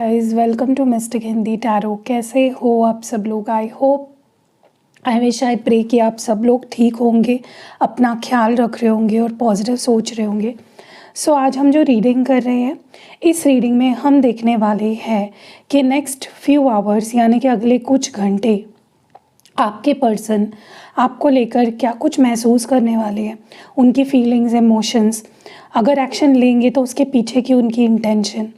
Guys welcome to mystic Hindi tarot. कैसे हो आप सब लोग? आई विश आई प्रे कि आप सब लोग ठीक होंगे, अपना ख्याल रख रहे होंगे और पॉजिटिव सोच रहे होंगे। सो आज हम जो रीडिंग कर रहे हैं, इस रीडिंग में हम देखने वाले हैं कि नेक्स्ट फ्यू आवर्स यानी कि अगले कुछ घंटे आपके पर्सन आपको लेकर क्या कुछ महसूस करने वाले हैं, उनकी फीलिंग्स, इमोशंस, अगर एक्शन लेंगे तो उसके पीछे की उनकी इंटेंशन,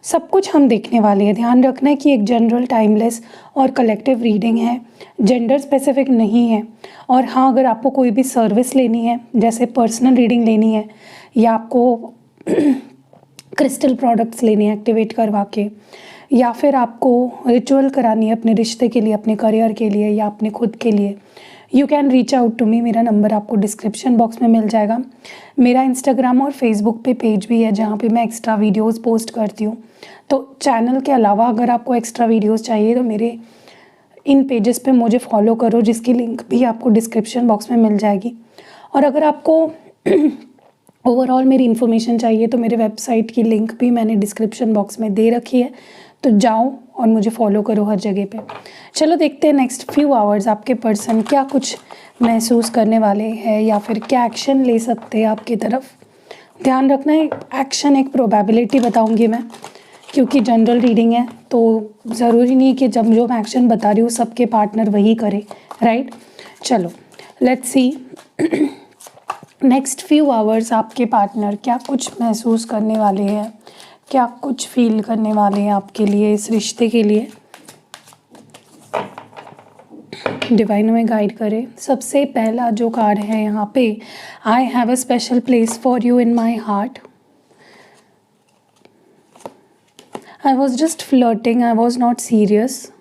सब कुछ हम देखने वाले हैं। ध्यान रखना है कि एक जनरल, टाइमलेस और कलेक्टिव रीडिंग है, जेंडर स्पेसिफिक नहीं है। और हाँ, अगर आपको कोई भी सर्विस लेनी है, जैसे पर्सनल रीडिंग लेनी है या आपको क्रिस्टल प्रोडक्ट्स लेने हैं एक्टिवेट करवा के, या फिर आपको रिचुअल करानी है अपने रिश्ते के लिए, अपने करियर के लिए या अपने खुद के लिए, you can reach out to me. मेरा नंबर आपको डिस्क्रिप्शन बॉक्स में मिल जाएगा। मेरा इंस्टाग्राम और फेसबुक पे पेज भी है जहाँ पे मैं एक्स्ट्रा वीडियोस पोस्ट करती हूँ। तो चैनल के अलावा अगर आपको एक्स्ट्रा वीडियोस चाहिए तो मेरे इन पेजेस पे मुझे फॉलो करो, जिसकी लिंक भी आपको डिस्क्रिप्शन बॉक्स में मिल जाएगी। और अगर आपको ओवरऑल मेरी इन्फॉर्मेशन चाहिए तो मेरे वेबसाइट की लिंक भी मैंने डिस्क्रिप्शन बॉक्स में दे रखी है, तो जाओ और मुझे फॉलो करो हर जगह पे। चलो देखते हैं नेक्स्ट फ्यू आवर्स आपके पर्सन क्या कुछ महसूस करने वाले हैं या फिर क्या एक्शन ले सकते हैं आपकी तरफ। ध्यान रखना है, एक्शन एक प्रोबेबिलिटी बताऊंगी मैं, क्योंकि जनरल रीडिंग है तो ज़रूरी नहीं कि जब जो मैं एक्शन बता रही हूँ सबके पार्टनर वही करे, राइट। चलो let's see next few hours आपके पार्टनर क्या कुछ महसूस करने वाले हैं, क्या कुछ फील करने वाले हैं आपके लिए, इस रिश्ते के लिए। डिवाइन में गाइड करे। सबसे पहला जो कार्ड है यहाँ पे, I have a special place for you in my heart. I was just flirting, I was not serious.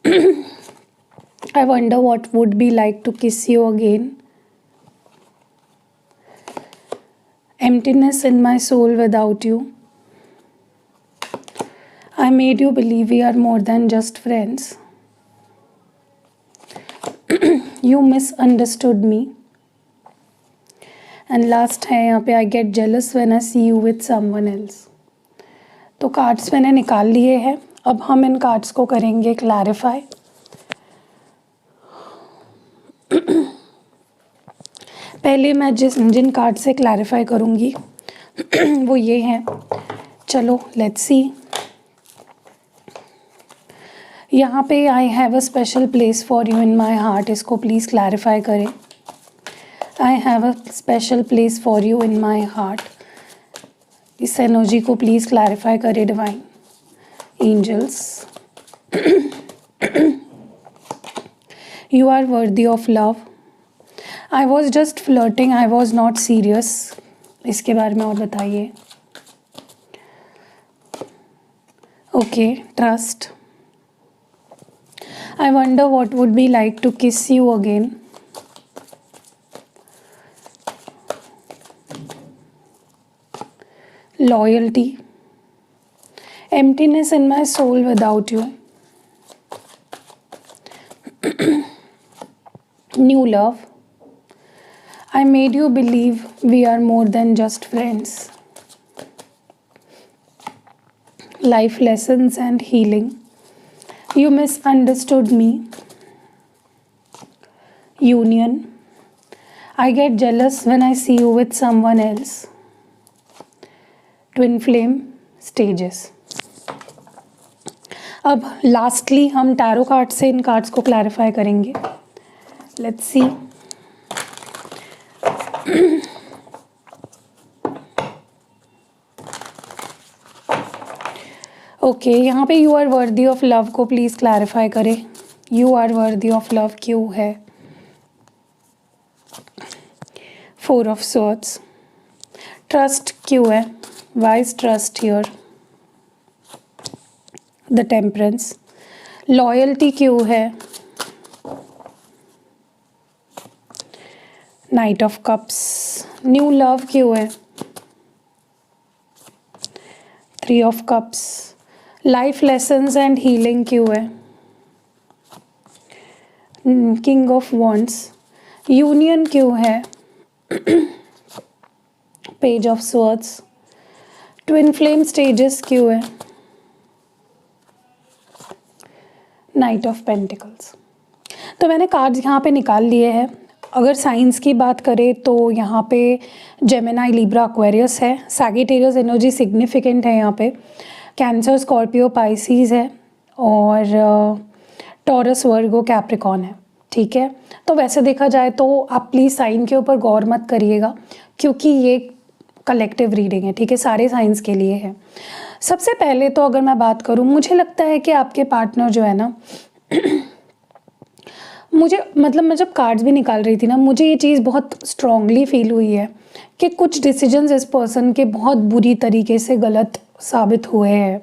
I wonder what would be like to kiss you again. Emptiness in my soul without you. I made you believe we are more than just friends. You misunderstood me. And last है यहाँ पे, I get jealous when I see you with someone else. तो cards मैंने निकाल लिए हैं, अब हम इन कार्ड्स को करेंगे क्लैरिफाई। पहले मैं जिन कार्ड से क्लैरिफाई करूँगी वो ये हैं। चलो लेट्स सी। यहाँ पे I have a special place for you in my heart, इसको प्लीज़ क्लैरिफाई करें। I have a special place for you in my heart, इस एनर्जी को प्लीज़ क्लैरिफाई करें divine angels. You are worthy of love. I was just flirting, I was not serious, इसके बारे में और बताइए। Okay, trust. I wonder what would be like to kiss you again. Loyalty. Emptiness in my soul without you. New love. I made you believe we are more than just friends. Life lessons and healing. You misunderstood me. Union. I get jealous when I see you with someone else. Twin flame stages. अब lastly हम tarot card से इन cards को clarify करेंगे। Let's see. Okay, यहाँ पे you are worthy of love को please clarify करें। You are worthy of love क्यों है? Four of swords. ट्रस्ट क्यों है? Why is trust here? The temperance. Loyalty क्यों है? Knight of cups. New love क्यों है? Three of cups. Life lessons and healing क्यों है? King of wands. यूनियन क्यों है? Page of swords. Twin flame stages क्यों है? Knight of pentacles. तो मैंने कार्ड्स यहाँ पे निकाल लिए हैं। अगर साइंस की बात करें तो यहाँ पे जेमिनाई, लिब्रा, एक्वेरियस है। सैगिटेरियस एनर्जी सिग्निफिकेंट है यहाँ पे। कैंसर, स्कॉर्पियो, पाइसिस है और टॉरस, वर्गो, कैप्रिकॉन है। ठीक है, तो वैसे देखा जाए तो आप प्लीज़ साइन के ऊपर गौर मत करिएगा, क्योंकि ये कलेक्टिव रीडिंग है। ठीक है, सारे साइंस के लिए है। सबसे पहले तो अगर मैं बात करूँ, मुझे लगता है कि आपके पार्टनर जो है ना मुझे मतलब मैं जब कार्ड्स भी निकाल रही थी ना, मुझे ये चीज़ बहुत स्ट्रांगली फील हुई है कि कुछ डिसीजंस इस पर्सन के बहुत बुरी तरीके से गलत साबित हुए हैं।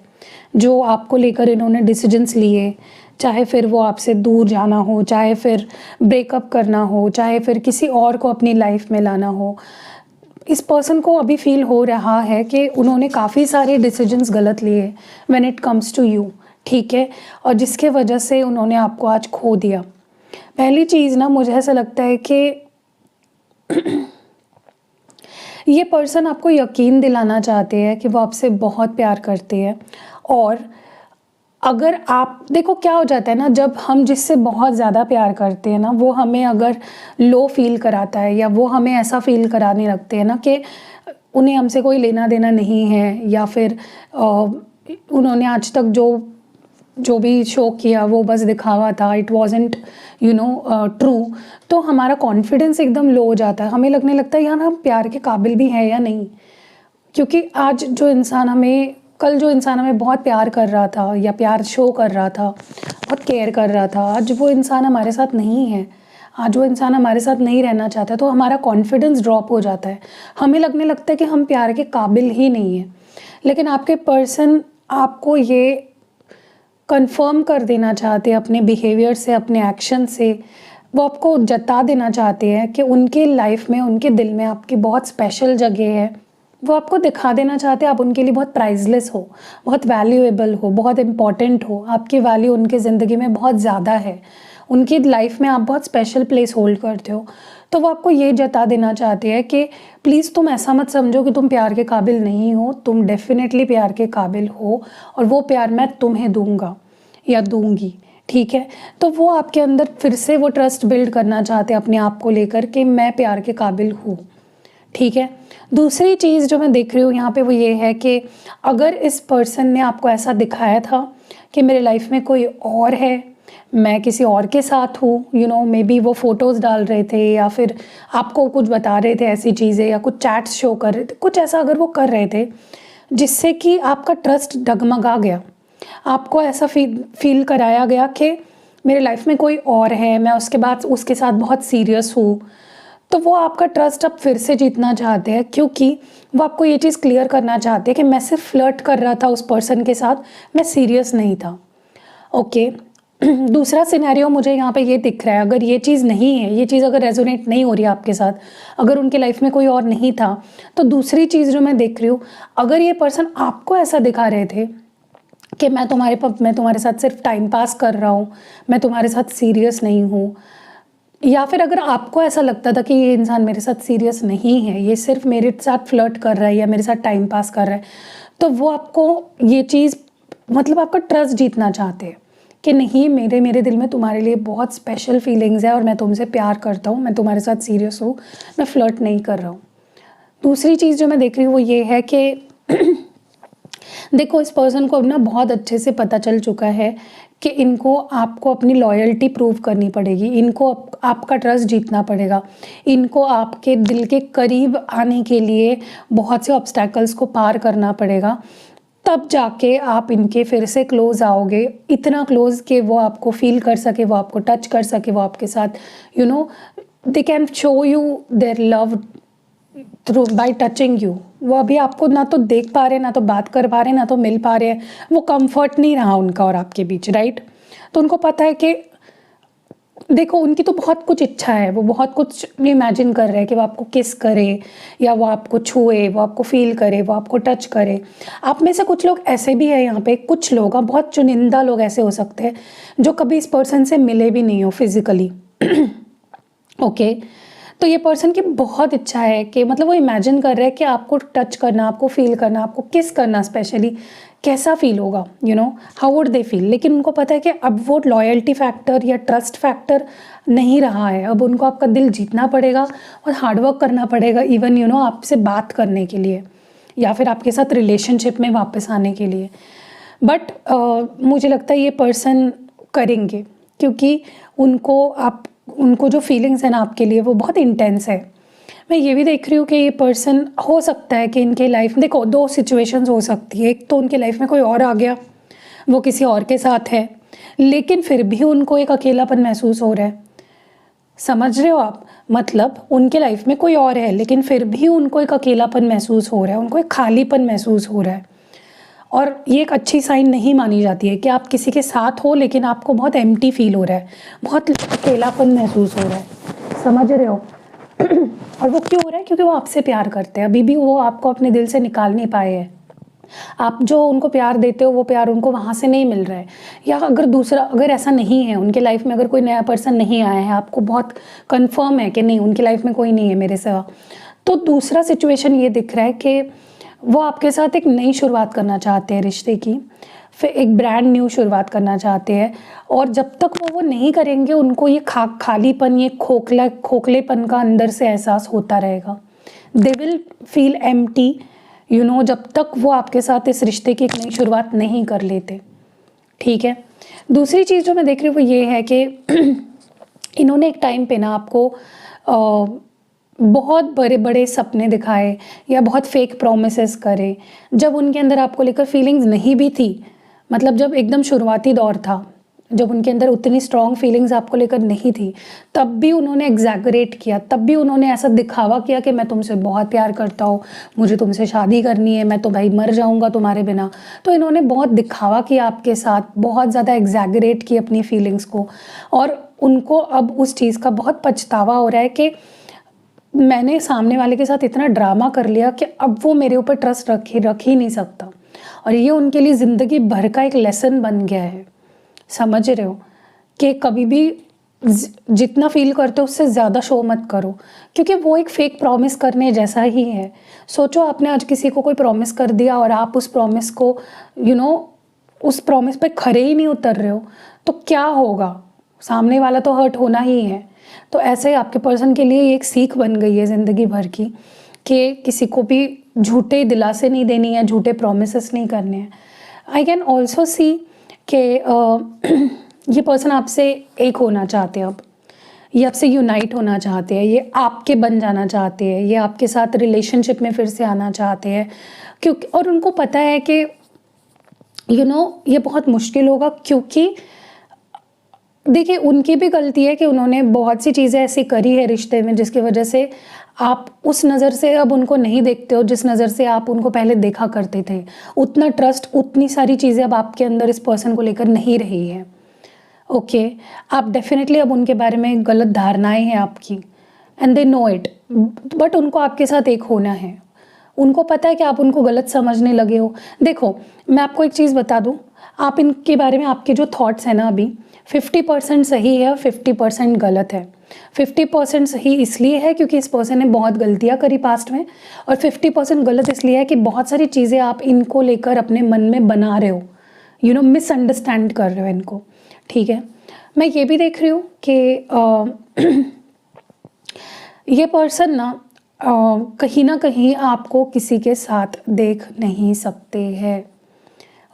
जो आपको लेकर इन्होंने डिसीजंस लिए, चाहे फिर वो आपसे दूर जाना हो, चाहे फिर ब्रेकअप करना हो, चाहे फिर किसी और को अपनी लाइफ में लाना हो, इस पर्सन को अभी फील हो रहा है कि उन्होंने काफ़ी सारे डिसीजंस गलत लिए when it comes to you. ठीक है, और जिसके वजह से उन्होंने आपको आज खो दिया। पहली चीज़ ना, मुझे ऐसा लगता है कि ये पर्सन आपको यकीन दिलाना चाहते हैं कि वो आपसे बहुत प्यार करते हैं। और अगर आप देखो, क्या हो जाता है ना, जब हम जिससे बहुत ज़्यादा प्यार करते हैं ना, वो हमें अगर लो फील कराता है या वो हमें ऐसा फील कराने लगते हैं ना कि उन्हें हमसे कोई लेना देना नहीं है, या फिर उन्होंने आज तक जो भी शो किया वो बस दिखावा था, इट वॉजेंट ट्रू, तो हमारा कॉन्फिडेंस एकदम लो हो जाता है। हमें लगने लगता है यार हम प्यार के काबिल भी हैं या नहीं, क्योंकि आज जो इंसान हमें कल जो इंसान हमें बहुत प्यार कर रहा था या प्यार शो कर रहा था, बहुत केयर कर रहा था, आज वो इंसान हमारे साथ नहीं है, आज वो इंसान हमारे साथ नहीं रहना चाहता, तो हमारा कॉन्फिडेंस ड्रॉप हो जाता है। हमें लगने लगता है कि हम प्यार के काबिल ही नहीं हैं। लेकिन आपके पर्सन आपको ये कंफर्म कर देना चाहते हैं अपने बिहेवियर से, अपने एक्शन से। वो आपको जता देना चाहते हैं कि उनके लाइफ में, उनके दिल में आपकी बहुत स्पेशल जगह है। वो आपको दिखा देना चाहते हैं आप उनके लिए बहुत प्राइसलेस हो, बहुत वैल्यूएबल हो, बहुत इम्पॉर्टेंट हो। आपकी वैल्यू उनकी ज़िंदगी में बहुत ज़्यादा है, उनकी लाइफ में आप बहुत स्पेशल प्लेस होल्ड करते हो। तो वो आपको ये जता देना चाहते हैं कि प्लीज़ तुम ऐसा मत समझो कि तुम प्यार के काबिल नहीं हो, तुम डेफिनेटली प्यार के काबिल हो, और वो प्यार मैं तुम्हें दूंगा या दूंगी। ठीक है, तो वो आपके अंदर फिर से वो ट्रस्ट बिल्ड करना चाहते हैं अपने आप को लेकर कि मैं प्यार के काबिल हूँ। ठीक है, दूसरी चीज़ जो मैं देख रही हूँ यहाँ पे वो ये है कि अगर इस पर्सन ने आपको ऐसा दिखाया था कि मेरे लाइफ में कोई और है, मैं किसी और के साथ हूँ, मे बी वो फ़ोटोज़ डाल रहे थे या फिर आपको कुछ बता रहे थे ऐसी चीज़ें, या कुछ चैट्स शो कर रहे थे, कुछ ऐसा अगर वो कर रहे थे जिससे कि आपका ट्रस्ट डगमगा गया, आपको ऐसा फील कराया गया कि मेरे लाइफ में कोई और है, मैं उसके साथ बहुत सीरियस हूँ, तो वो आपका ट्रस्ट अब फिर से जीतना चाहते हैं, क्योंकि वो आपको ये चीज़ क्लियर करना चाहते हैं कि मैं सिर्फ फ्लर्ट कर रहा था उस पर्सन के साथ, मैं सीरियस नहीं था। ओके, दूसरा सिनेरियो मुझे यहाँ पे ये दिख रहा है, अगर ये चीज़ नहीं है, ये चीज़ अगर रेजोनेट नहीं हो रही है आपके साथ, अगर उनके लाइफ में कोई और नहीं था, तो दूसरी चीज़ जो मैं देख रही हूँ, अगर ये पर्सन आपको ऐसा दिखा रहे थे कि मैं तुम्हारे साथ सिर्फ टाइम पास कर रहा हूँ, मैं तुम्हारे साथ सीरियस नहीं हूँ, या फिर अगर आपको ऐसा लगता था कि ये इंसान मेरे साथ सीरियस नहीं है, ये सिर्फ मेरे साथ फ्लर्ट कर रहा है या मेरे साथ टाइम पास कर रहा है, तो वो आपको ये चीज़ मतलब आपका ट्रस्ट जीतना चाहते हैं कि नहीं, मेरे दिल में तुम्हारे लिए बहुत स्पेशल फीलिंग्स है और मैं तुमसे प्यार करता हूँ, मैं तुम्हारे साथ सीरियस हूँ, मैं फ्लर्ट नहीं कर रहा हूँ। दूसरी चीज़ जो मैं देख रही हूँ वो ये है कि देखो, इस पर्सन को अब ना बहुत अच्छे से पता चल चुका है कि इनको आपको अपनी लॉयल्टी प्रूव करनी पड़ेगी, इनको आपका ट्रस्ट जीतना पड़ेगा, इनको आपके दिल के करीब आने के लिए बहुत से ऑब्स्टैकल्स को पार करना पड़ेगा, तब जाके आप इनके फिर से क्लोज आओगे, इतना क्लोज कि वो आपको फील कर सके, वो आपको टच कर सके, वो आपके साथ they can show you their love through bye touching you. वो अभी आपको ना तो देख पा रहे, ना तो बात कर पा रहे, ना तो मिल पा रहे हैं, वो कंफर्ट नहीं रहा उनका और आपके बीच, राइट। तो उनको पता है कि देखो, उनकी तो बहुत कुछ इच्छा है, वो बहुत कुछ इमेजिन कर रहे हैं कि वो आपको किस करे, या वो आपको छुए, वो आपको फील करे, वो आपको टच करे। आप में से कुछ लोग ऐसे भी हैं यहाँ पे, कुछ लोग, बहुत चुनिंदा लोग ऐसे हो सकते हैं जो कभी इस पर्सन से मिले भी नहीं हो फिजिकली। ओके, तो ये पर्सन की बहुत इच्छा है कि मतलब वो इमेजिन कर रहा है कि आपको टच करना, आपको फील करना, आपको किस करना स्पेशली कैसा फील होगा, हाउ वुड दे फील। लेकिन उनको पता है कि अब वो लॉयल्टी फैक्टर या ट्रस्ट फैक्टर नहीं रहा है। अब उनको आपका दिल जीतना पड़ेगा और हार्डवर्क करना पड़ेगा, इवन आपसे बात करने के लिए या फिर आपके साथ रिलेशनशिप में वापस आने के लिए। बट मुझे लगता है ये पर्सन करेंगे, क्योंकि उनको जो फीलिंग्स हैं ना आपके लिए वो बहुत इंटेंस है। मैं ये भी देख रही हूँ कि ये पर्सन हो सकता है कि इनके लाइफ में, देखो 2 सिचुएशंस हो सकती है। एक तो उनके लाइफ में कोई और आ गया, वो किसी और के साथ है, लेकिन फिर भी उनको एक अकेलापन महसूस हो रहा है। समझ रहे हो आप? मतलब उनके लाइफ में कोई और है लेकिन फिर भी उनको एक अकेलापन महसूस हो रहा है, उनको एक खालीपन महसूस हो रहा है। और ये एक अच्छी साइन नहीं मानी जाती है कि आप किसी के साथ हो लेकिन आपको बहुत एम्प्टी फील हो रहा है, बहुत अकेलापन महसूस हो रहा है। समझ रहे हो? और वो क्यों हो रहा है? क्योंकि वो आपसे प्यार करते हैं। अभी भी वो आपको अपने दिल से निकाल नहीं पाए हैं। आप जो उनको प्यार देते हो वो प्यार उनको वहाँ से नहीं मिल रहा है। या अगर ऐसा नहीं है, उनके लाइफ में अगर कोई नया पर्सन नहीं आया है, आपको बहुत कंफर्म है कि नहीं उनकी लाइफ में कोई नहीं है मेरे सिवा, तो दूसरा सिचुएशन ये दिख रहा है कि वो आपके साथ एक नई शुरुआत करना चाहते हैं रिश्ते की, फिर एक ब्रांड न्यू शुरुआत करना चाहते हैं। और जब तक वो नहीं करेंगे उनको ये खालीपन, ये खोखलेपन का अंदर से एहसास होता रहेगा। दे विल फील एम्प्टी जब तक वो आपके साथ इस रिश्ते की एक नई शुरुआत नहीं कर लेते। ठीक है। दूसरी चीज़ जो मैं देख रही हूँ वो ये है कि इन्होंने एक टाइम पे ना आपको बहुत बड़े बड़े सपने दिखाए या बहुत फेक प्रोमिसेस करे, जब उनके अंदर आपको लेकर फीलिंग्स नहीं भी थी। मतलब जब एकदम शुरुआती दौर था, जब उनके अंदर उतनी स्ट्रॉन्ग फीलिंग्स आपको लेकर नहीं थी, तब भी उन्होंने एग्जैगरेट किया, तब भी उन्होंने ऐसा दिखावा किया कि मैं तुमसे बहुत प्यार करता हूँ, मुझे तुमसे शादी करनी है, मैं तो भाई मर जाऊँगा तुम्हारे बिना। तो इन्होंने बहुत दिखावा किया आपके साथ, बहुत ज़्यादा एग्जैगरेट की अपनी फीलिंग्स को। और उनको अब उस चीज़ का बहुत पछतावा हो रहा है कि मैंने सामने वाले के साथ इतना ड्रामा कर लिया कि अब वो मेरे ऊपर ट्रस्ट रख ही नहीं सकता। और ये उनके लिए ज़िंदगी भर का एक लेसन बन गया है। समझ रहे हो? कि कभी भी जितना फील करते हो उससे ज़्यादा शो मत करो, क्योंकि वो एक फेक प्रॉमिस करने जैसा ही है। सोचो आपने आज किसी को कोई प्रॉमिस कर दिया और आप उस प्रॉमिस को उस प्रॉमिस पे खरे ही नहीं उतर रहे हो, तो क्या होगा? सामने वाला तो हर्ट होना ही है। तो ऐसे ही आपके पर्सन के लिए ये एक सीख बन गई है ज़िंदगी भर की कि किसी को भी झूठे दिलासे नहीं देनी है, झूठे प्रोमिसेस नहीं करने हैं। आई कैन ऑल्सो सी कि ये पर्सन आपसे एक होना चाहते हैं, अब ये आपसे यूनाइट होना चाहते हैं, ये आपके बन जाना चाहते हैं, ये आपके साथ रिलेशनशिप में फिर से आना चाहते हैं। क्योंकि और उनको पता है कि ये बहुत मुश्किल होगा, क्योंकि देखिए उनकी भी गलती है कि उन्होंने बहुत सी चीज़ें ऐसी करी है रिश्ते में जिसकी वजह से आप उस नज़र से अब उनको नहीं देखते हो जिस नज़र से आप उनको पहले देखा करते थे। उतना ट्रस्ट, उतनी सारी चीज़ें अब आपके अंदर इस पर्सन को लेकर नहीं रही है। ओके, आप डेफिनेटली अब उनके बारे में गलत धारणाएं हैं आपकी, and they know it. But उनको आपके साथ एक होना है। उनको पता है कि आप उनको गलत समझने लगे हो। देखो मैं आपको एक चीज़ बता दूँ, आप इनके बारे में आपके जो थॉट्स हैं ना अभी 50% सही है और 50% गलत है। 50% सही इसलिए है क्योंकि इस पर्सन ने बहुत गलतियां करी पास्ट में, और 50% गलत इसलिए है कि बहुत सारी चीज़ें आप इनको लेकर अपने मन में बना रहे हो, मिसअंडरस्टैंड कर रहे हो इनको। ठीक है। मैं ये भी देख रही हूँ कि ये पर्सन ना कहीं ना कहीं आपको किसी के साथ देख नहीं सकते हैं।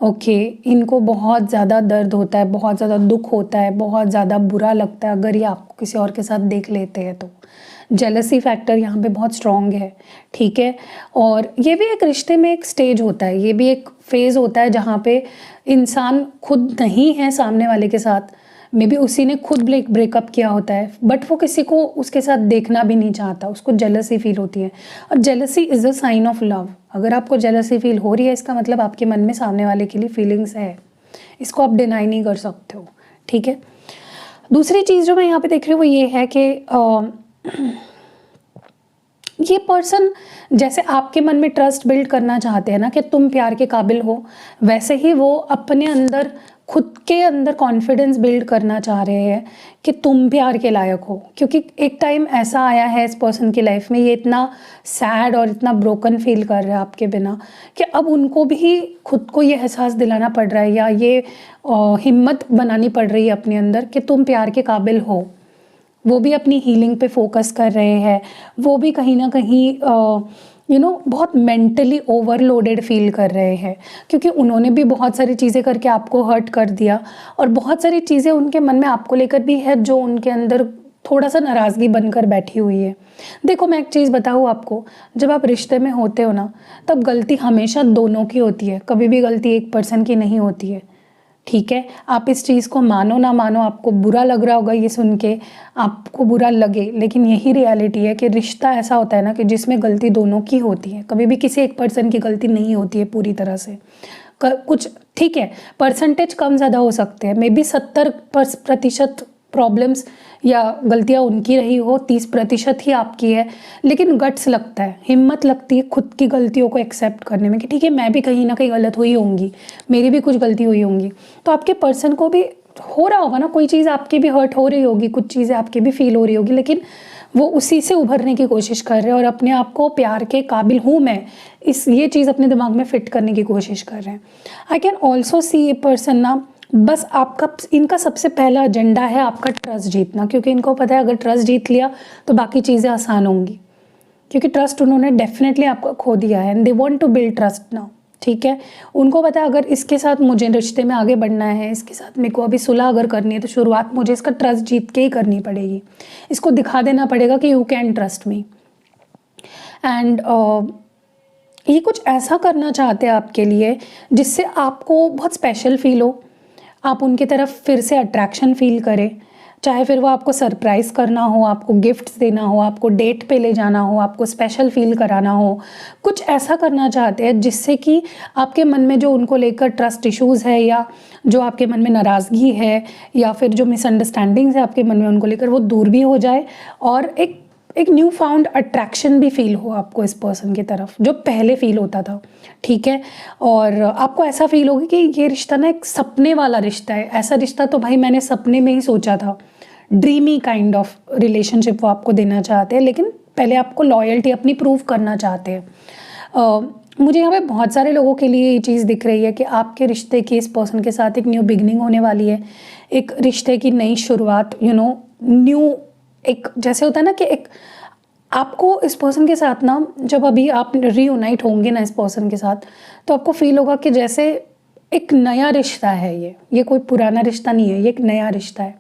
ओके, इनको बहुत ज़्यादा दर्द होता है, बहुत ज़्यादा दुख होता है, बहुत ज़्यादा बुरा लगता है अगर ये आपको किसी और के साथ देख लेते हैं। तो जेलसी फैक्टर यहाँ पे बहुत स्ट्रॉन्ग है। ठीक है। और ये भी एक रिश्ते में एक स्टेज होता है, ये भी एक फेज़ होता है जहाँ पे इंसान खुद नहीं है सामने वाले के साथ, मे बी उसी ने खुद ब्रेकअप किया होता है, बट वो किसी को उसके साथ देखना भी नहीं चाहता, उसको जेलसी फील होती है। और jealousy is a sign of love. अगर आपको जेलसी फील हो रही है इसका मतलब आपके मन में सामने वाले के लिए फीलिंग्स है, इसको आप डिनाई नहीं कर सकते हो। ठीक है। दूसरी चीज़ जो मैं यहाँ पे देख रही हूँ वो ये है कि ये पर्सन जैसे आपके मन में ट्रस्ट बिल्ड करना चाहते हैं ना कि तुम प्यार के काबिल हो, वैसे ही वो अपने अंदर खुद के अंदर कॉन्फिडेंस बिल्ड करना चाह रहे हैं कि तुम प्यार के लायक हो, क्योंकि एक टाइम ऐसा आया है इस पर्सन की लाइफ में, ये इतना सैड और इतना ब्रोकन फील कर रहे हैं आपके बिना कि अब उनको भी खुद को ये एहसास दिलाना पड़ रहा है या ये हिम्मत बनानी पड़ रही है अपने अंदर कि तुम प्यार के काबिल हो। वो भी अपनी हीलिंग पे फोकस कर रहे हैं, वो भी कहीं ना कहीं बहुत मेंटली ओवरलोडेड फील कर रहे हैं, क्योंकि उन्होंने भी बहुत सारी चीज़ें करके आपको हर्ट कर दिया और बहुत सारी चीज़ें उनके मन में आपको लेकर भी है जो उनके अंदर थोड़ा सा नाराज़गी बनकर बैठी हुई है। देखो मैं एक चीज़ बताऊँ आपको, जब आप रिश्ते में होते हो ना, तब गलती हमेशा दोनों की होती है, कभी भी गलती एक पर्सन की नहीं होती है। ठीक है, आप इस चीज़ को मानो ना मानो, आपको बुरा लग रहा होगा ये सुन के, आपको बुरा लगे, लेकिन यही रियलिटी है कि रिश्ता ऐसा होता है ना कि जिसमें गलती दोनों की होती है, कभी भी किसी एक पर्सन की गलती नहीं होती है पूरी तरह से। कुछ ठीक है, परसेंटेज कम ज़्यादा हो सकते हैं, मे बी 70% प्रॉब्लम्स या गलतियाँ उनकी रही हो, 30% ही आपकी है, लेकिन गट्स लगता है, हिम्मत लगती है खुद की गलतियों को एक्सेप्ट करने में कि ठीक है मैं भी कहीं ना कहीं गलत हुई होंगी, मेरी भी कुछ गलती हुई होंगी। तो आपके पर्सन को भी हो रहा होगा ना, कोई चीज़ आपकी भी हर्ट हो रही होगी, कुछ चीज़ें आपकी भी फील हो रही होगी, लेकिन वो उसी से उभरने की कोशिश कर रहे हैं और अपने आप को प्यार के काबिल हूँ मैं, ये चीज़ अपने दिमाग में फिट करने की कोशिश कर रहे हैं। I can also see a person ना, बस आपका इनका सबसे पहला एजेंडा है आपका ट्रस्ट जीतना, क्योंकि इनको पता है अगर ट्रस्ट जीत लिया तो बाकी चीज़ें आसान होंगी, क्योंकि ट्रस्ट उन्होंने डेफिनेटली आपको खो दिया है and they want to build trust now. ठीक है, उनको पता है अगर इसके साथ मुझे रिश्ते में आगे बढ़ना है, इसके साथ मेरे को अभी सुलह अगर करनी है तो शुरुआत मुझे इसका ट्रस्ट जीत के ही करनी पड़ेगी, इसको दिखा देना पड़ेगा कि you can trust me. And ये कुछ ऐसा करना चाहते हैं आपके लिए जिससे आपको बहुत स्पेशल फील हो, आप उनकी तरफ फिर से अट्रैक्शन फील करें, चाहे फिर वो आपको सरप्राइज़ करना हो, आपको गिफ्ट्स देना हो, आपको डेट पे ले जाना हो, आपको स्पेशल फील कराना हो, कुछ ऐसा करना चाहते हैं जिससे कि आपके मन में जो उनको लेकर ट्रस्ट इश्यूज़ है या जो आपके मन में नाराज़गी है या फिर जो मिसअंडरस्टैंडिंग्स है आपके मन में उनको लेकर, वो दूर भी हो जाए और एक न्यू फाउंड अट्रैक्शन भी फील हो आपको इस पर्सन की तरफ जो पहले फील होता था। ठीक है, और आपको ऐसा फील होगा कि ये रिश्ता ना एक सपने वाला रिश्ता है, ऐसा रिश्ता तो भाई मैंने सपने में ही सोचा था, ड्रीमी काइंड ऑफ रिलेशनशिप वो आपको देना चाहते हैं, लेकिन पहले आपको लॉयल्टी अपनी प्रूव करना चाहते हैं। मुझे यहाँ पे बहुत सारे लोगों के लिए ये चीज़ दिख रही है कि आपके रिश्ते की इस पर्सन के साथ एक न्यू बिगनिंग होने वाली है, एक रिश्ते की नई शुरुआत, न्यू एक जैसे होता है ना कि एक आपको इस पर्सन के साथ ना, जब अभी आप रीयूनाइट होंगे ना इस पर्सन के साथ, तो आपको फील होगा कि जैसे एक नया रिश्ता है, ये कोई पुराना रिश्ता नहीं है, ये एक नया रिश्ता है,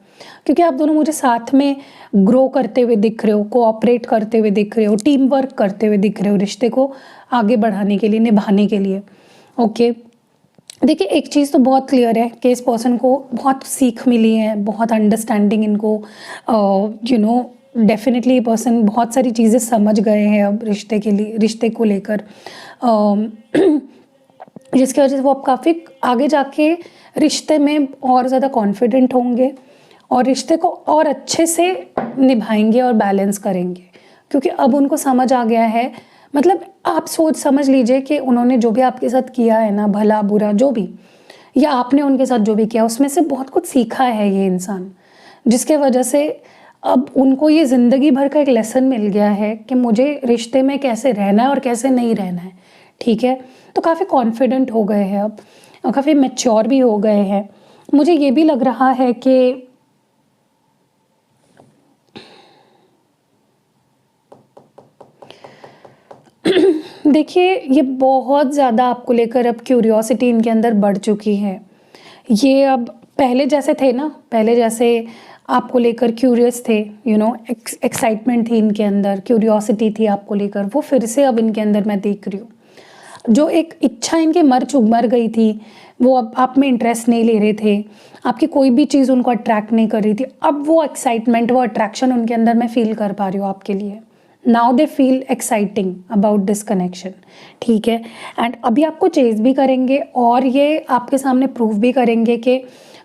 क्योंकि आप दोनों मुझे साथ में ग्रो करते हुए दिख रहे हो, कोऑपरेट करते हुए दिख रहे हो, टीम वर्क करते हुए दिख रहे हो रिश्ते को आगे बढ़ाने के लिए, निभाने के लिए। ओके, देखिए एक चीज़ तो बहुत क्लियर है कि इस पर्सन को बहुत सीख मिली है, बहुत अंडरस्टैंडिंग इनको, डेफिनेटली ये पर्सन बहुत सारी चीज़ें समझ गए हैं अब रिश्ते को लेकर, जिसकी वजह से वो अब काफ़ी आगे जाके रिश्ते में और ज़्यादा कॉन्फिडेंट होंगे और रिश्ते को और अच्छे से निभाएंगे और बैलेंस करेंगे, क्योंकि अब उनको समझ आ गया है। मतलब आप समझ लीजिए कि उन्होंने जो भी आपके साथ किया है ना, भला बुरा जो भी, या आपने उनके साथ जो भी किया, उसमें से बहुत कुछ सीखा है ये इंसान, जिसके वजह से अब उनको ये ज़िंदगी भर का एक लेसन मिल गया है कि मुझे रिश्ते में कैसे रहना है और कैसे नहीं रहना है। ठीक है, तो काफ़ी कॉन्फिडेंट हो गए हैं अब, काफ़ी मैच्योर भी हो गए हैं। मुझे ये भी लग रहा है कि देखिए ये बहुत ज़्यादा आपको लेकर अब क्यूरियोसिटी इनके अंदर बढ़ चुकी है। ये अब पहले जैसे थे ना, पहले जैसे आपको लेकर क्यूरियस थे, एक्साइटमेंट थी इनके अंदर, क्यूरियोसिटी थी आपको लेकर, वो फिर से अब इनके अंदर मैं देख रही हूँ। जो एक इच्छा इनके मर गई थी, वो अब आप में इंटरेस्ट नहीं ले रहे थे, आपकी कोई भी चीज़ उनको अट्रैक्ट नहीं कर रही थी, अब वो एक्साइटमेंट, वो अट्रैक्शन उनके अंदर मैं फील कर पा रही हूँ आपके लिए। Now they feel exciting about this connection. ठीक है, एंड अभी आपको चेज भी करेंगे और ये आपके सामने प्रूव भी करेंगे कि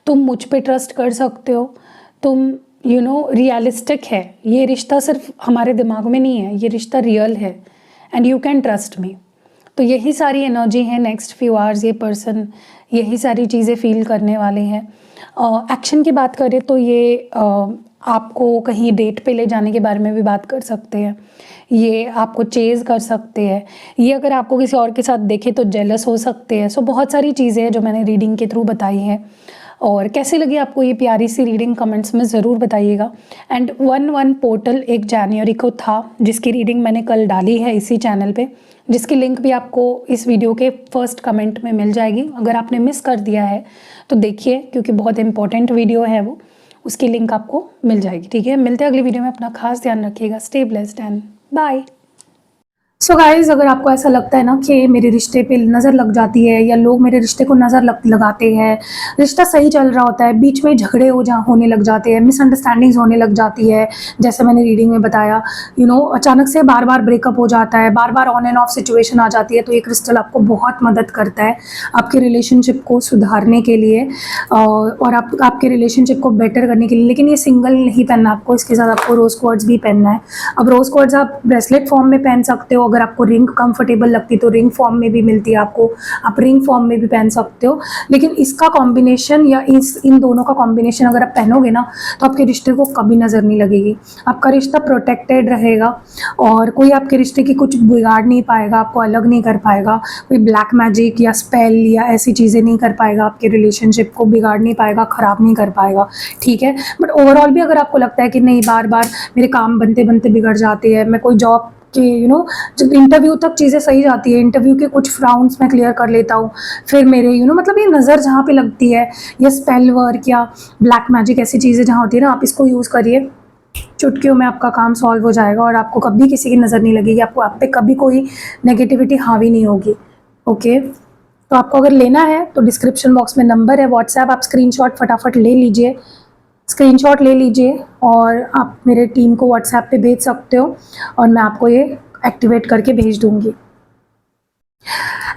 तुम मुझ पे ट्रस्ट कर सकते हो, तुम रियलिस्टिक है, ये रिश्ता सिर्फ हमारे दिमाग में नहीं है, ये रिश्ता रियल है and you can trust me. तो यही सारी एनर्जी है नेक्स्ट फ्यू आवर्स ये पर्सन यही सारी चीज़ें फील करने वाले हैं। एक्शन की बात करें तो ये आपको कहीं डेट पे ले जाने के बारे में भी बात कर सकते हैं, ये आपको चेज़ कर सकते हैं, ये अगर आपको किसी और के साथ देखे तो जेलस हो सकते हैं। सो बहुत सारी चीज़ें हैं जो मैंने रीडिंग के थ्रू बताई हैं। और कैसी लगी आपको ये प्यारी सी रीडिंग कमेंट्स में ज़रूर बताइएगा। एंड 1/1 पोर्टल 1 जनवरी को था, जिसकी रीडिंग मैंने कल डाली है इसी चैनल पे, जिसकी लिंक भी आपको इस वीडियो के फर्स्ट कमेंट में मिल जाएगी। अगर आपने मिस कर दिया है तो देखिए, क्योंकि बहुत इंपॉर्टेंट वीडियो है वो, उसकी लिंक आपको मिल जाएगी। ठीक है, मिलते हैं अगली वीडियो में। अपना खास ध्यान रखिएगा। Stay blessed and bye. So guys, अगर आपको ऐसा लगता है ना कि मेरे रिश्ते पे नज़र लग जाती है या लोग मेरे रिश्ते को नज़र लगाते हैं, रिश्ता सही चल रहा होता है, बीच में झगड़े होने लग जाते हैं, मिसअंडरस्टैंडिंग्स होने लग जाती है, जैसे मैंने रीडिंग में बताया, अचानक से बार बार ब्रेकअप हो जाता है, बार बार ऑन एंड ऑफ सिचुएशन आ जाती है, तो ये क्रिस्टल आपको बहुत मदद करता है आपके रिलेशनशिप को सुधारने के लिए और आपके रिलेशनशिप को बेटर करने के लिए। लेकिन ये सिंगल नहीं पहनना आपको, इसके साथ आपको रोज़ क्वार्ट्ज भी पहनना है। अब रोज़ क्वार्ट्ज आप ब्रेसलेट फॉर्म में पहन सकते हो, अगर आपको रिंग कंफर्टेबल लगती तो रिंग फॉर्म में भी मिलती है आपको, आप रिंग फॉर्म में भी पहन सकते हो। लेकिन इसका कॉम्बिनेशन या इन दोनों का कॉम्बिनेशन अगर आप पहनोगे ना, तो आपके रिश्ते को कभी नज़र नहीं लगेगी, आपका रिश्ता प्रोटेक्टेड रहेगा और कोई आपके रिश्ते की कुछ बिगाड़ नहीं पाएगा, आपको अलग नहीं कर पाएगा, कोई ब्लैक मैजिक या स्पेल या ऐसी चीज़ें नहीं कर पाएगा, आपके रिलेशनशिप को बिगाड़ नहीं पाएगा, ख़राब नहीं कर पाएगा। ठीक है, बट ओवरऑल भी अगर आपको लगता है कि नहीं, बार बार मेरे काम बनते बनते बिगड़ जाते हैं, मैं कोई जॉब कि जब इंटरव्यू तक चीज़ें सही जाती है, इंटरव्यू के कुछ राउंड्स मैं क्लियर कर लेता हूँ, फिर मेरे मतलब ये नज़र जहाँ पे लगती है, या स्पेल वर्क या ब्लैक मैजिक ऐसी चीज़ें जहाँ होती है ना, आप इसको यूज़ करिए, चुटकियों में आपका काम सॉल्व हो जाएगा और आपको कभी किसी की नज़र नहीं लगेगी, आपको आप पे कभी कोई नेगेटिविटी हावी नहीं होगी। ओके, तो आपको अगर लेना है तो डिस्क्रिप्शन बॉक्स में नंबर है व्हाट्सएप, आप स्क्रीनशॉट फटाफट ले लीजिए, स्क्रीनशॉट ले लीजिए और आप मेरे टीम को व्हाट्सएप पे भेज सकते हो और मैं आपको ये एक्टिवेट करके भेज दूँगी।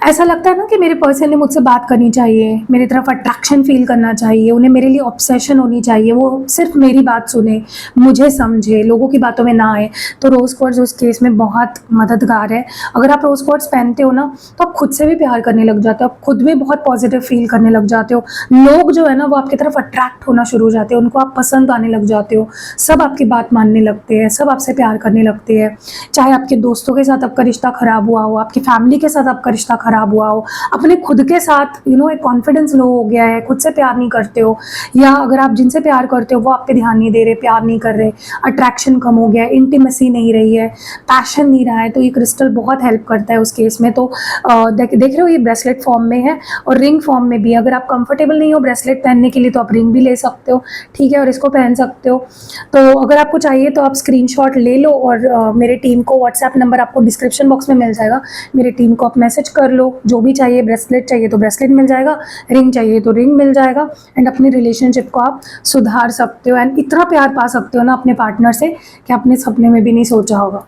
ऐसा लगता है ना कि मेरे पर्सन ने मुझसे बात करनी चाहिए, मेरी तरफ अट्रैक्शन फील करना चाहिए, उन्हें मेरे लिए ऑब्सेशन होनी चाहिए, वो सिर्फ मेरी बात सुने, मुझे समझे, लोगों की बातों में ना आए, तो रोज़ क्वार्ट्ज उस केस में बहुत मददगार है। अगर आप रोज़ क्वार्ट्ज पहनते हो ना, तो आप खुद से भी प्यार करने लग जाते हो, आप खुद भी बहुत पॉजिटिव फील करने लग जाते हो, लोग जो है ना वो आपकी तरफ अट्रैक्ट होना शुरू हो जाते हैं, उनको आप पसंद आने लग जाते हो, सब आपकी बात मानने लगते हैं, सब आपसे प्यार करने लगते हैं। चाहे आपके दोस्तों के साथ आपका रिश्ता ख़राब हुआ हो, आपकी फैमिली के साथ आपका रिश्ता ख़राब हुआ हो, अपने खुद के साथ एक कॉन्फिडेंस लो हो गया है, खुद से प्यार नहीं करते हो, या अगर आप जिनसे प्यार करते हो वो आप पे ध्यान नहीं दे रहे, प्यार नहीं कर रहे, अट्रैक्शन कम हो गया है, इंटीमेसी नहीं रही है, पैशन नहीं रहा है, तो ये क्रिस्टल बहुत हेल्प करता है उस केस में। तो देख रहे हो, ये ब्रेसलेट फॉर्म में है और रिंग फॉर्म में भी। अगर आप कंफर्टेबल नहीं हो ब्रेसलेट पहनने के लिए तो आप रिंग भी ले सकते हो, ठीक है, और इसको पहन सकते हो। तो अगर आपको चाहिए तो आप स्क्रीनशॉट ले लो और मेरे टीम को व्हाट्सएप नंबर आपको डिस्क्रिप्शन बॉक्स में मिल जाएगा, मेरे टीम को आप मैसेज कर लो, जो भी चाहिए, ब्रेसलेट चाहिए तो ब्रेसलेट मिल जाएगा, रिंग चाहिए तो रिंग मिल जाएगा, एंड अपनी रिलेशनशिप को आप सुधार सकते हो एंड इतना प्यार पा सकते हो ना अपने पार्टनर से कि आपने सपने में भी नहीं सोचा होगा।